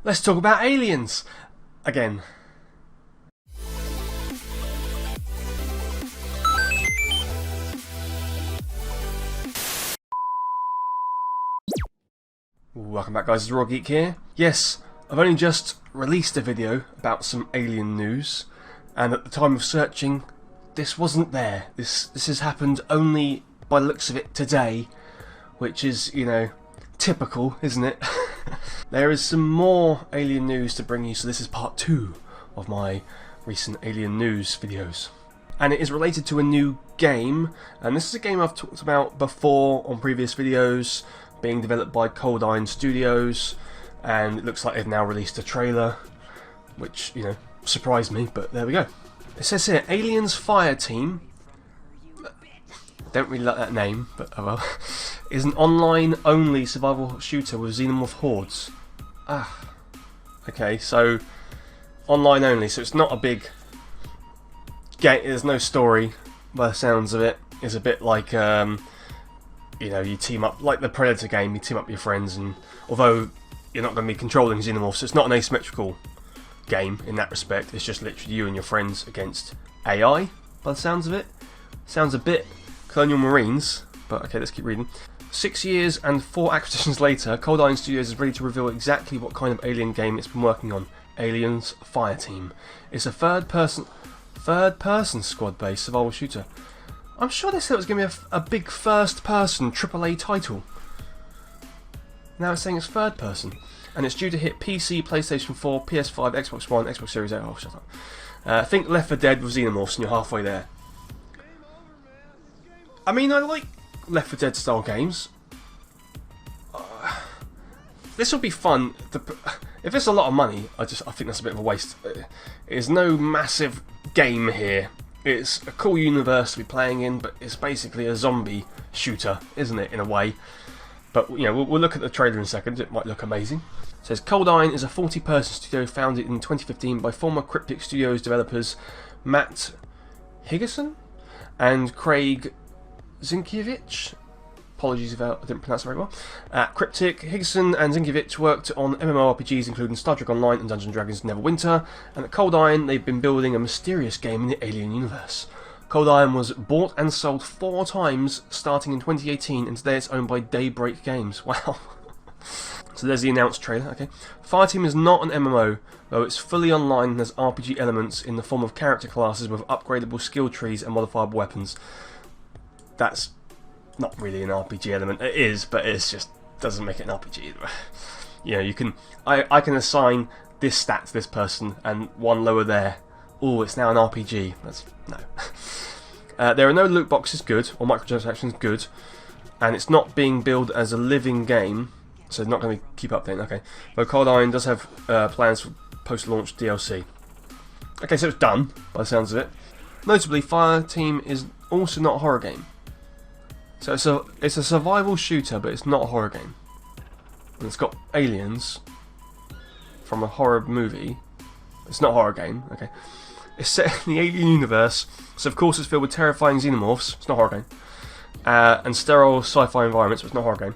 Let's talk about aliens again. Welcome back, guys, it's Geek here. Yes, I've only just released a video about some alien news, and at the time of searching, this wasn't there. This has happened only by the looks of it today, which is, you know, typical, isn't it? There is some more alien news to bring you, so this is part 2 of my recent alien news videos. And it is related to a new game, and this is a game I've talked about before on previous videos, being developed by Cold Iron Studios, and it looks like they've now released a trailer, which, you know, surprised me, but there we go. It says here, Aliens Fireteam, don't really like that name, but oh well, is an online-only survival shooter with xenomorph hordes. Okay, so online only, so it's not a big game, there's no story by the sounds of it. It's a bit like, you know, you team up, like the Predator game, you team up with your friends, and although you're not going to be controlling xenomorphs, it's not an asymmetrical game in that respect, it's just literally you and your friends against AI, by the sounds of it. Sounds a bit Colonial Marines, but okay, let's keep reading. 6 years and 4 acquisitions later, Cold Iron Studios is ready to reveal exactly what kind of alien game it's been working on. Aliens Fireteam. It's a third-person squad-based survival shooter. I'm sure they said it was going to be a big first-person AAA title. Now it's saying it's third-person. And it's due to hit PC, PlayStation 4, PS5, Xbox One, Xbox Series 8. Oh, shut up. Think Left 4 Dead with xenomorphs and you're halfway there. I mean, I like Left 4 Dead style games. This will be fun. If it's a lot of money, I think that's a bit of a waste. There's no massive game here. It's a cool universe to be playing in, but it's basically a zombie shooter, isn't it, in a way? But, you know, we'll look at the trailer in a second. It might look amazing. It says, Cold Iron is a 40-person studio founded in 2015 by former Cryptic Studios developers Matt Higginson and Craig Zinkiewicz. Apologies if I didn't pronounce it very well. Cryptic, Higginson and Zinkiewicz worked on MMORPGs including Star Trek Online and Dungeons & Dragons Neverwinter, and at Cold Iron they've been building a mysterious game in the alien universe. Cold Iron was bought and sold 4 times starting in 2018, and today it's owned by Daybreak Games. Wow. So there's the announced trailer, okay. Fireteam is not an MMO, though it's fully online and has RPG elements in the form of character classes with upgradable skill trees and modifiable weapons. That's not really an RPG element. It is, but it's just doesn't make it an RPG. You know, you can I can assign this stat to this person and one lower there. Oh, it's now an RPG. That's no. There are no loot boxes, good, or microtransactions, good, and it's not being billed as a living game, so it's not going to keep updating. Okay, though Cold Iron does have plans for post-launch DLC. Okay, so it's done by the sounds of it. Notably, Fireteam is also not a horror game. So it's a survival shooter, but it's not a horror game. And it's got aliens from a horror movie. It's not a horror game, okay. It's set in the alien universe, so of course it's filled with terrifying xenomorphs. It's not a horror game. And sterile sci-fi environments, but it's not a horror game.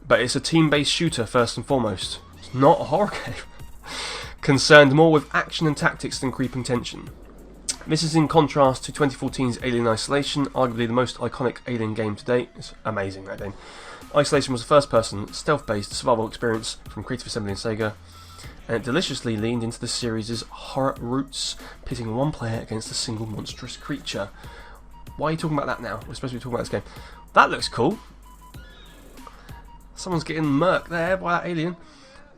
But it's a team-based shooter first and foremost. It's not a horror game. Concerned more with action and tactics than creeping tension. This is in contrast to 2014's Alien Isolation, arguably the most iconic Alien game to date. It's amazing, that game. Isolation was a first-person, stealth-based survival experience from Creative Assembly and Sega, and it deliciously leaned into the series' horror roots, pitting one player against a single monstrous creature. Why are you talking about that now? We're supposed to be talking about this game. That looks cool. Someone's getting murked there by that alien.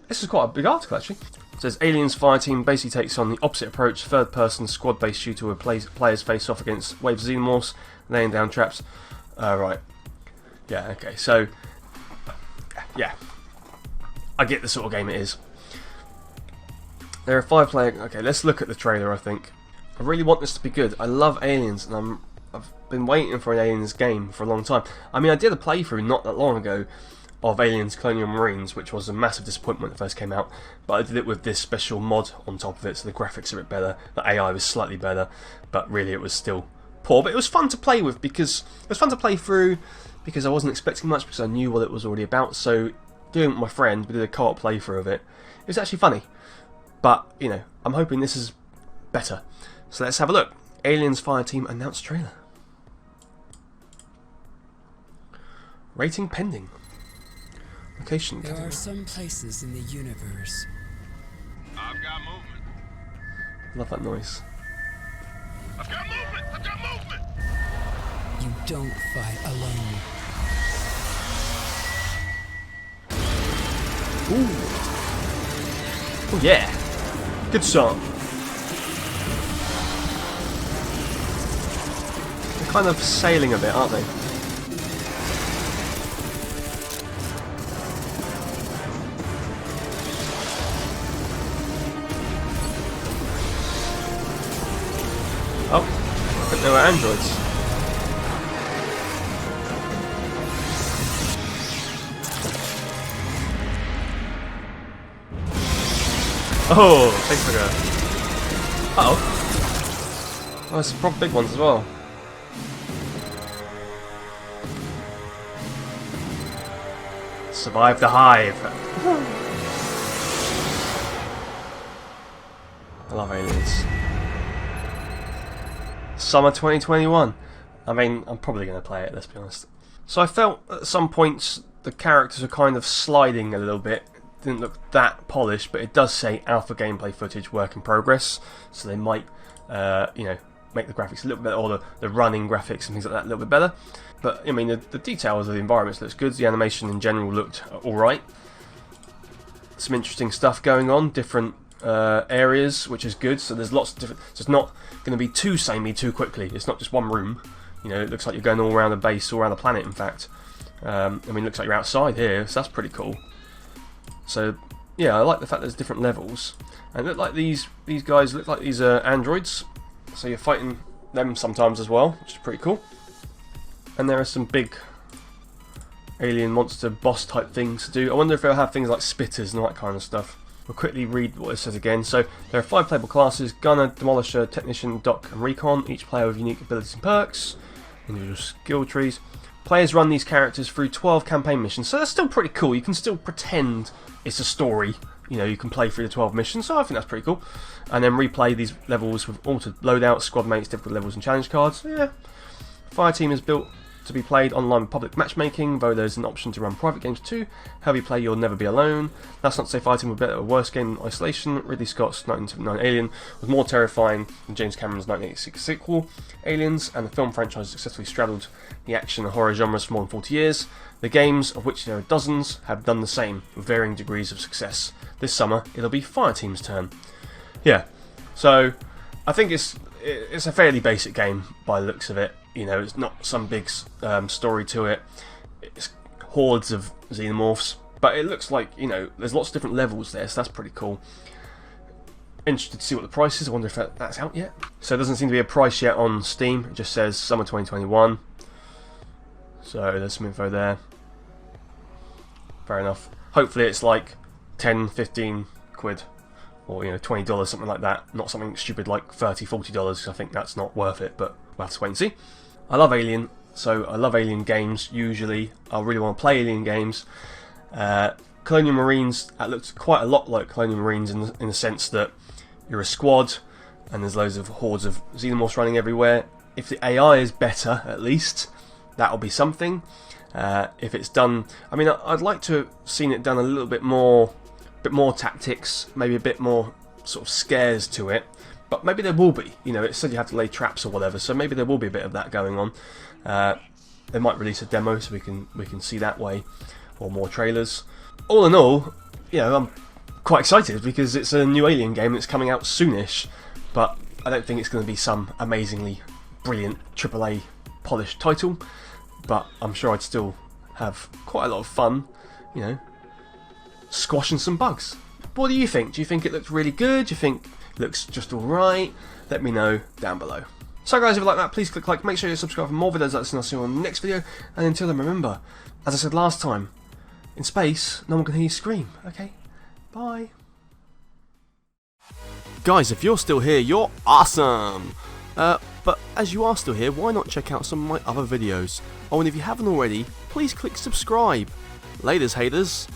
This is quite a big article, actually. It says, Aliens Fireteam basically takes on the opposite approach, third-person, squad-based shooter where players face off against waves of xenomorphs, laying down traps. Right. Yeah, okay, so... yeah. I get the sort of game it is. There are 5 players... okay, let's look at the trailer, I think. I really want this to be good. I love Aliens, and I've been waiting for an Aliens game for a long time. I mean, I did a playthrough not that long ago of Aliens Colonial Marines, which was a massive disappointment when it first came out, but I did it with this special mod on top of it, so the graphics are a bit better, the AI was slightly better, but really it was still poor. But it was fun to play with, because it was fun to play through, because I wasn't expecting much, because I knew what it was already about. So doing it with my friend, we did a co-op playthrough of it. It's actually funny. But, you know, I'm hoping this is better. So let's have a look. Aliens Fireteam announced trailer. Rating pending. Location. There are some places in the universe. I've got movement. Love that noise. I've got movement. I've got movement. You don't fight alone. Ooh. Oh yeah. Good song. They're kind of sailing a bit, aren't they? Oh, I think they were androids. Oh, thanks for that. Uh-oh. Oh, it's proper big ones as well. Survive the hive. I love aliens. Summer 2021. I mean, I'm probably going to play it, let's be honest. So I felt at some points the characters are kind of sliding a little bit. Didn't look that polished, but it does say alpha gameplay footage work in progress. So they might, you know, make the graphics a little bit, or the running graphics and things like that a little bit better. But I mean, the details of the environments looks good. The animation in general looked alright. Some interesting stuff going on, different areas, which is good. So there's lots of different. So it's not going to be too samey too quickly. It's not just one room. You know, it looks like you're going all around the base, all around the planet. In fact, I mean, it looks like you're outside here, so that's pretty cool. So yeah, I like the fact there's different levels, and it look like these guys look like these androids. So you're fighting them sometimes as well, which is pretty cool. And there are some big alien monster boss type things to do. I wonder if they'll have things like spitters and all that kind of stuff. We'll quickly read what it says again. So there are 5 playable classes: Gunner, Demolisher, Technician, Doc and Recon, each player with unique abilities and perks, individual skill trees. Players run these characters through 12 campaign missions, so that's still pretty cool. You can still pretend it's a story. You know, you can play through the 12 missions, so I think that's pretty cool. And then replay these levels with altered loadouts, squad mates, difficult levels and challenge cards. Yeah. Fireteam is built to be played online with public matchmaking, though there's an option to run private games too. However you play, you'll never be alone. That's not to say Fireteam would be better or worse game than Isolation. Ridley Scott's 1979 Alien was more terrifying than James Cameron's 1986 sequel, Aliens, and the film franchise successfully straddled the action and horror genres for more than 40 years. The games, of which there are dozens, have done the same, with varying degrees of success. This summer, it'll be Fireteam's turn. Yeah, so I think it's a fairly basic game by the looks of it. You know, it's not some big story to it. It's hordes of xenomorphs, but it looks like, you know, there's lots of different levels there, so that's pretty cool. Interested to see what the price is. I wonder if that's out yet. So it doesn't seem to be a price yet on Steam. It just says summer 2021. So there's some info there. Fair enough. Hopefully it's like 10, 15 quid, or you know, $20, something like that. Not something stupid like $30, $40, because I think that's not worth it, but we'll have to wait and see. I love Alien, so I love Alien games usually. I really want to play Alien games. Colonial Marines, that looks quite a lot like Colonial Marines in the sense that you're a squad and there's loads of hordes of xenomorphs running everywhere. If the AI is better, at least, that'll be something. If it's done, I mean, I'd like to have seen it done a little bit more tactics, maybe a bit more sort of scares to it. But maybe there will be. You know, it said you have to lay traps or whatever, so maybe there will be a bit of that going on. They might release a demo so we can see that way, or more trailers. All in all, you know, I'm quite excited because it's a new Alien game that's coming out soonish. But I don't think it's going to be some amazingly brilliant AAA polished title. But I'm sure I'd still have quite a lot of fun, you know, squashing some bugs. What do you think? Do you think it looks really good? Do you think it looks just alright? Let me know down below. So guys, if you like that, please click like, make sure you subscribe for more videos like this, and I'll see you on the next video. And until then, remember, as I said last time, in space, no one can hear you scream, okay? Bye. Guys, if you're still here, you're awesome! But as you are still here, why not check out some of my other videos? Oh, and if you haven't already, please click subscribe. Laters, haters.